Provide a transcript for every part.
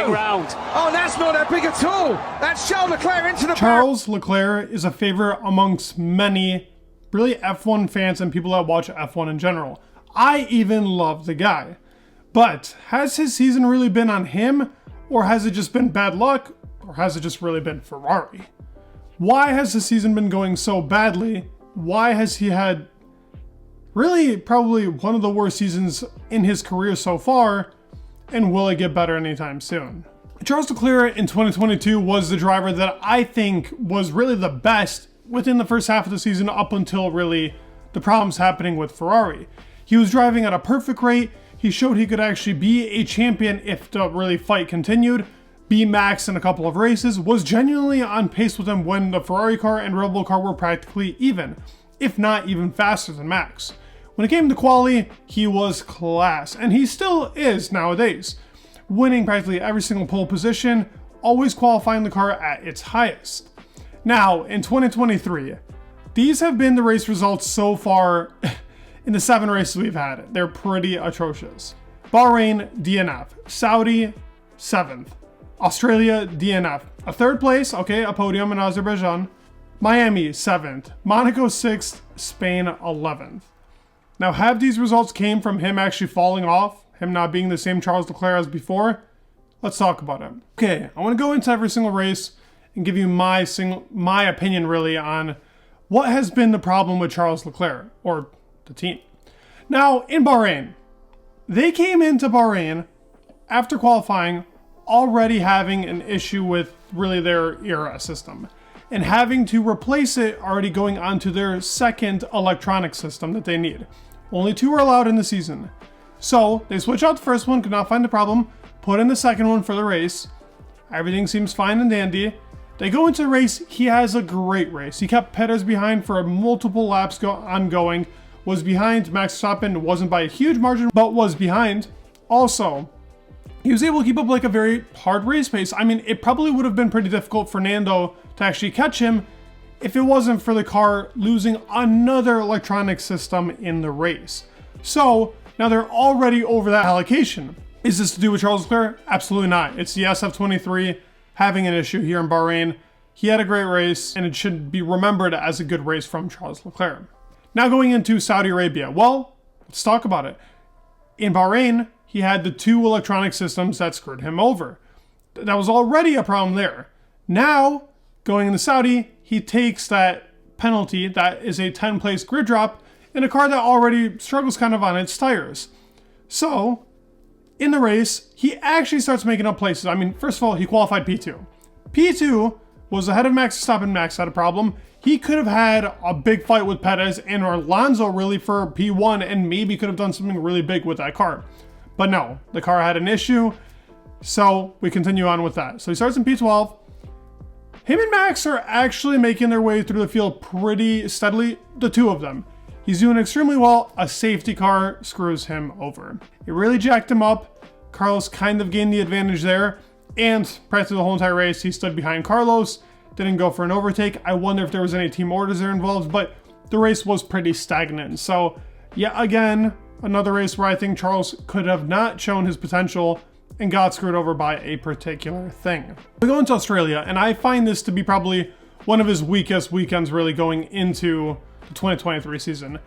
going round. Oh, that's not that big at all. That's Charles Leclerc into the Charles Leclerc is a favorite amongst many really F1 fans and people that watch F1 in general. I even love the guy. But has his season really been on him? Or has it just been bad luck? Or has it just really been Ferrari? Why has the season been going so badly? Why has he had really probably one of the worst seasons in his career so far? And will it get better anytime soon? Charles Leclerc in 2022 was the driver that I think was really the best within the first half of the season up until really the problems happening with Ferrari. He was driving at a perfect rate. He showed he could actually be a champion if the really fight continued. Be Max in a couple of races, was genuinely on pace with him when the Ferrari car and Red Bull car were practically even, if not even faster than Max. When it came to quali, he was class, and he still is nowadays, winning practically every single pole position, always qualifying the car at its highest. Now, in 2023, these have been the race results so far in the 7 races we've had. They're pretty atrocious. Bahrain, DNF. Saudi, 7th. Australia, DNF. A 3rd place, okay, a podium in Azerbaijan. Miami, 7th. Monaco, 6th. Spain, 11th. Now, have these results came from him actually falling off, him not being the same Charles Leclerc as before? Let's talk about him. Okay, I want to go into every single race and give you my opinion really on what has been the problem with Charles Leclerc, or the team. Now, in Bahrain, they came into Bahrain after qualifying already having an issue with really their ERA system and having to replace it already going onto their 2nd electronic system that they need. Only 2 are allowed in the season. So they switch out the first one, could not find the problem, put in the second one for the race. Everything seems fine and dandy. They go into the race, he has a great race. He kept Perez behind for multiple laps ongoing, was behind Max Verstappen, wasn't by a huge margin, but was behind. Also, he was able to keep up like a very hard race pace. I mean, it probably would have been pretty difficult for Nando to actually catch him if it wasn't for the car losing another electronic system in the race. So now they're already over that allocation. Is this to do with Charles Leclerc? Absolutely not. It's the SF23 having an issue here in Bahrain. He had a great race and it should be remembered as a good race from Charles Leclerc. Now going into Saudi Arabia. Well, let's talk about it. In Bahrain, he had the 2 electronic systems that screwed him over. That was already a problem there. Now, going into Saudi, he takes that penalty that is a 10-place grid drop in a car that already struggles kind of on its tires. So, in the race, he actually starts making up places. I mean, first of all, he qualified P2. P2 was ahead of Max Verstappen. Max had a problem. He could have had a big fight with Perez and Alonso really for P1 and maybe could have done something really big with that car. But no, the car had an issue, so we continue on with that. So he starts in P12. Him and Max are actually making their way through the field pretty steadily, the 2 of them. He's doing extremely well. A safety car screws him over. It really jacked him up. Carlos kind of gained the advantage there, and practically the whole entire race, he stood behind Carlos, didn't go for an overtake. I wonder if there was any team orders there involved, but the race was pretty stagnant. So, yeah, again, another race where I think Charles could have not shown his potential and got screwed over by a particular thing. We go into Australia, and I find this to be probably one of his weakest weekends really going into the 2023 season.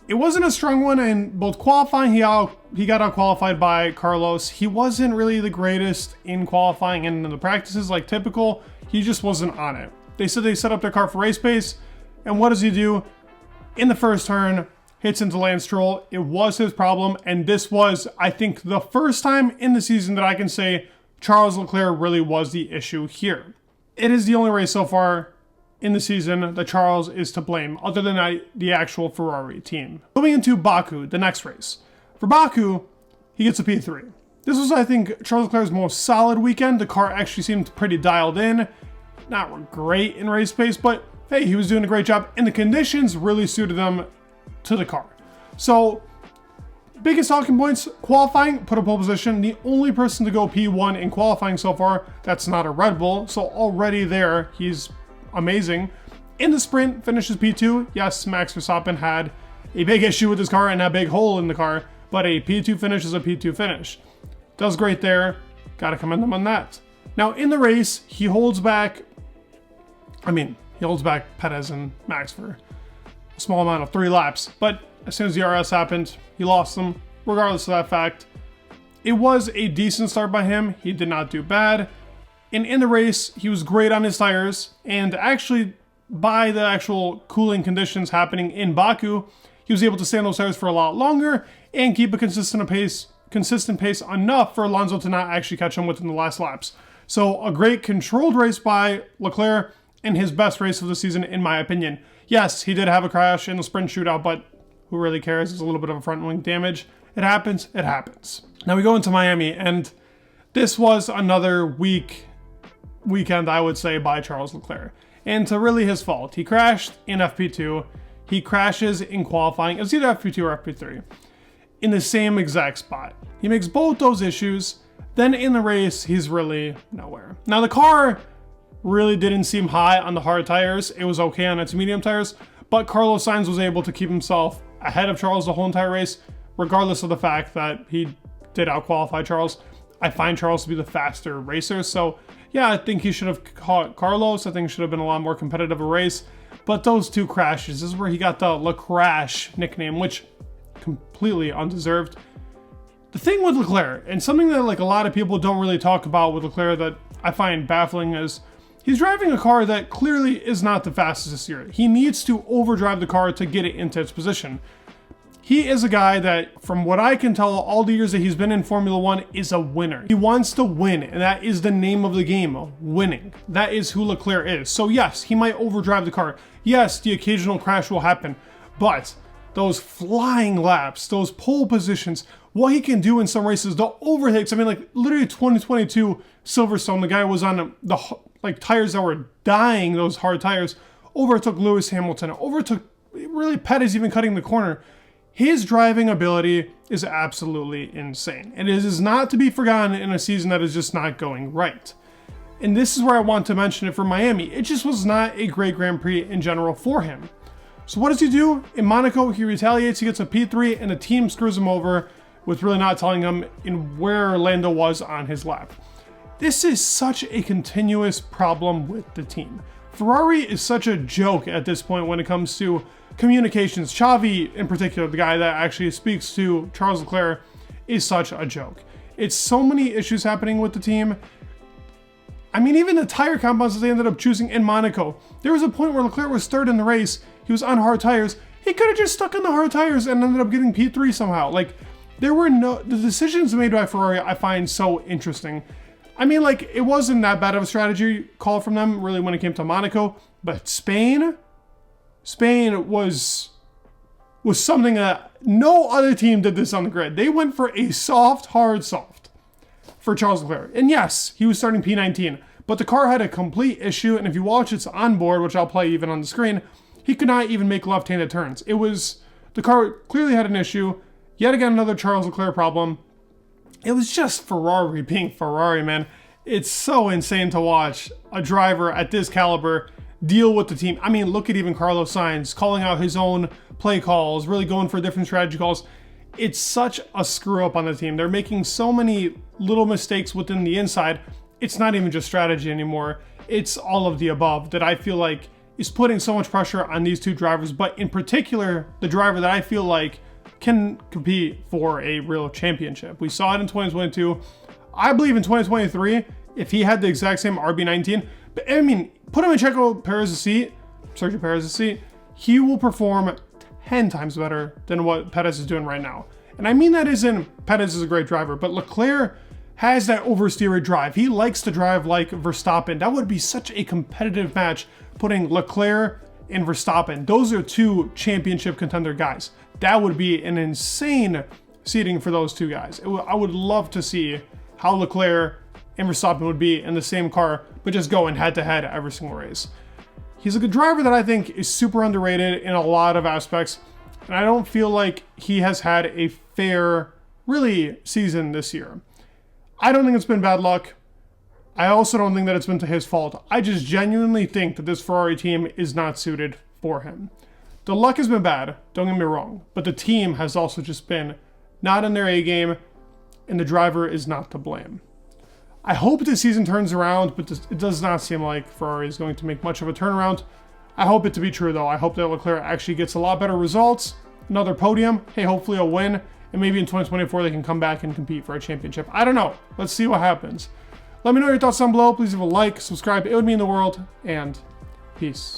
It wasn't a strong one in both qualifying. He got out qualified by Carlos. He wasn't really the greatest in qualifying and in the practices like typical. He just wasn't on it. They said they set up their car for race pace, and what does he do? In the first turn, hits into Lance Stroll. It was his problem, and this was, I think, the first time in the season that I can say Charles Leclerc really was the issue here. It is the only race so far in the season that Charles is to blame, other than the actual Ferrari team. Going into Baku, the next race. For Baku, he gets a P3. This was, I think, Charles Leclerc's most solid weekend. The car actually seemed pretty dialed in. Not great in race pace, but hey, he was doing a great job, and the conditions really suited them to the car. So, biggest talking points, qualifying, put a pole position. The only person to go P1 in qualifying so far, that's not a Red Bull. So already there, he's amazing. In the sprint, finishes P2. Yes, Max Verstappen had a big issue with his car and a big hole in the car, but a P2 finish is a P2 finish. Does great there. Got to commend them on that. Now, in the race, he holds back Perez and Max for a small amount of 3 laps. But as soon as the RS happened, he lost them. Regardless of that fact, it was a decent start by him. He did not do bad. And in the race, he was great on his tires. And actually, by the actual cooling conditions happening in Baku, he was able to stay on those tires for a lot longer and keep a consistent pace enough for Alonso to not actually catch him within the last laps. So a great controlled race by Leclerc and his best race of the season, in my opinion. Yes, he did have a crash in the sprint shootout, but who really cares? It's a little bit of a front wing damage. It happens, it happens. Now we go into Miami, and this was another weekend, I would say, by Charles Leclerc. And to really his fault. He crashed in FP2. He crashes in qualifying. It's either FP2 or FP3. In the same exact spot. He makes both those issues. Then in the race, he's really nowhere. Now the car really didn't seem high on the hard tires. It was okay on its medium tires. But Carlos Sainz was able to keep himself ahead of Charles the whole entire race, regardless of the fact that he did out-qualify Charles. I find Charles to be the faster racer. So yeah, I think he should have caught Carlos. I think it should have been a lot more competitive a race. But those 2 crashes, this is where he got the Lecrash nickname, which completely undeserved. The thing with Leclerc, and something that like a lot of people don't really talk about with Leclerc that I find baffling, is he's driving a car that clearly is not the fastest this year. He needs to overdrive the car to get it into its position. He is a guy that, from what I can tell, all the years that he's been in Formula 1, is a winner. He wants to win, and that is the name of the game, winning. That is who Leclerc is. So yes, he might overdrive the car. Yes, the occasional crash will happen, but those flying laps, those pole positions, what he can do in some races, the overtakes. I mean, like literally 2022 Silverstone, the guy was on the tires that were dying, those hard tires, overtook Lewis Hamilton, overtook really Perez even cutting the corner. His driving ability is absolutely insane. And it is not to be forgotten in a season that is just not going right. And this is where I want to mention it for Miami. It just was not a great Grand Prix in general for him. So what does he do? In Monaco, he retaliates, he gets a P3, and the team screws him over with really not telling him in where Lando was on his lap. This is such a continuous problem with the team. Ferrari is such a joke at this point when it comes to communications. Xavi, in particular, the guy that actually speaks to Charles Leclerc, is such a joke. It's so many issues happening with the team. I mean, even the tire compounds that they ended up choosing in Monaco. There was a point where Leclerc was third in the race. He was on hard tires. He could have just stuck on the hard tires and ended up getting P3 somehow. Like, the decisions made by Ferrari I find so interesting. I mean, like, it wasn't that bad of a strategy call from them, really, when it came to Monaco. But Spain was something that no other team did this on the grid. They went for a hard soft for Charles Leclerc. And yes, he was starting P19, but the car had a complete issue. And if you watch its onboard, which I'll play even on the screen, he could not even make left-handed turns. The car clearly had an issue. Yet again, another Charles Leclerc problem. It was just Ferrari being Ferrari, man. It's so insane to watch a driver at this caliber deal with the team. I mean, look at even Carlos Sainz calling out his own play calls, really going for different strategy calls. It's such a screw up on the team. They're making so many little mistakes within the inside. It's not even just strategy anymore. It's all of the above that I feel like is putting so much pressure on these 2 drivers, but in particular, the driver that I feel like can compete for a real championship. We saw it in 2022. I believe in 2023, if he had the exact same RB19, but I mean, put him in Sergio Perez's seat, he will perform 10 times better than what Perez is doing right now. And I mean that isn't Perez is a great driver, but Leclerc has that oversteered drive. He likes to drive like Verstappen. That would be such a competitive match, putting Leclerc and Verstappen. Those are 2 championship contender guys. That would be an insane seating for those 2 guys. I would love to see how Leclerc and Verstappen would be in the same car, but just going head-to-head every single race. He's a good driver that I think is super underrated in a lot of aspects, and I don't feel like he has had a fair, really, season this year. I don't think it's been bad luck. I also don't think that it's been to his fault. I just genuinely think that this Ferrari team is not suited for him. The luck has been bad, don't get me wrong, but the team has also just been not in their A game, and the driver is not to blame. I hope this season turns around, but it does not seem like Ferrari is going to make much of a turnaround. I hope it to be true, though. I hope that Leclerc actually gets a lot better results, another podium, hey, hopefully a win, and maybe in 2024 they can come back and compete for a championship. I don't know. Let's see what happens. Let me know your thoughts down below. Please leave a like, subscribe. It would mean the world, and peace.